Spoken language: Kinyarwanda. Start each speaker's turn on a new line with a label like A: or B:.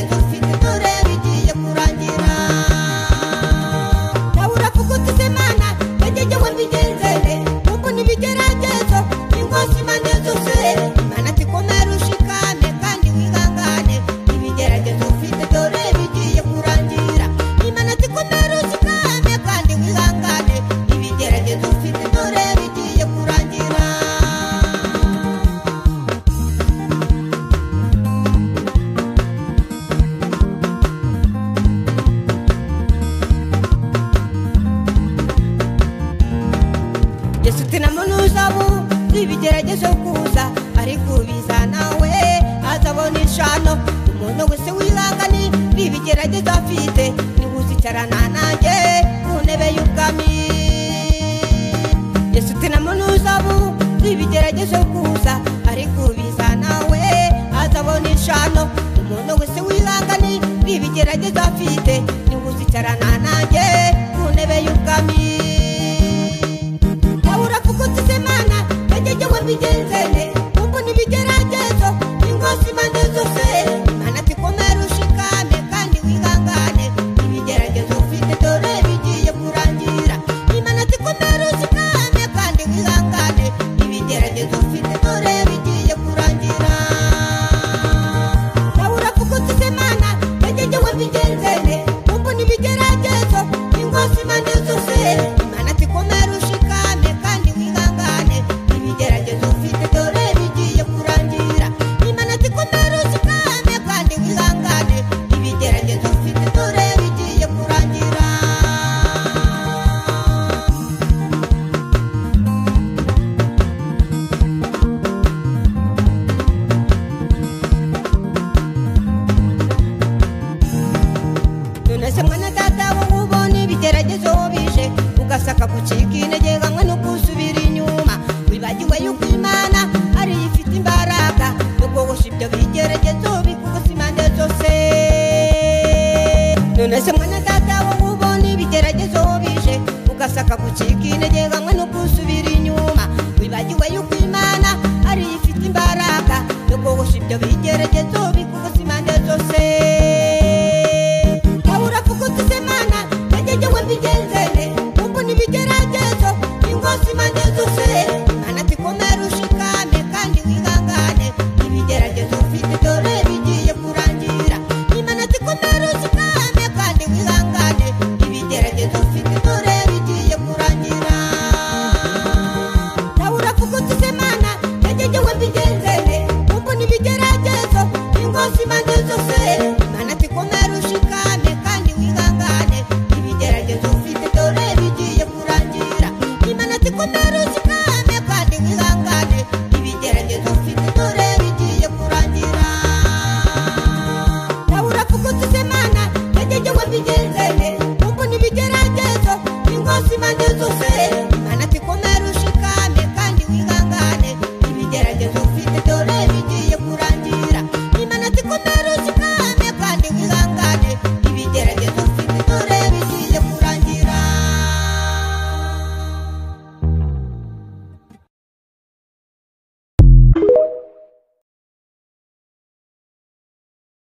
A: ibigeragezo ufite dore bigiye kurangira nawe uravuga uti se mana yagejewe mbigenzere nubwo n'ibigeragezo ingozi impande zose Imana ati komera ushikame kandi wihangane ibigeragezo ufite dore bigiye kurangira Imana ati komera ushikame kandi wihangane ibigeragezo ufite dore bigiye kurangira Yesu tina munuzabu ibigeragezo kuza ariko biza nawe azabona ishano umuntu wese wihangane ibigeragezo afite nihuzicarana nanjye ku ntebe y'ubwami Yesu tina munuzabu ibigeragezo kuza ariko biza nawe azabona ishano umuntu wese wihangane ibigeragezo afite nihuzicarana nanjye ku ntebe y'ubwami uravuga uti se mana yagejewe mbigenzere nubwo n'ibigeragezo ingozi impande zose Imana ati komera ushikame kandi wihangane ibigeragezo ufite dore bigiye kurangira Imana ati komera ushikame kandi wihangane ibigeragezo ufite dore bigiye kurangira nawe uravuga uti se mana yagejewe mbigenzere nubwo n'ibigeragezo ingozi impande zose Imana ati komera ushikame kandi wihangane ibigeragezo ufite dore bigiye kurangira Imana ati komera ushikame kandi wihangane ibigeragezo ufite dore bigiye kurangira none se mwana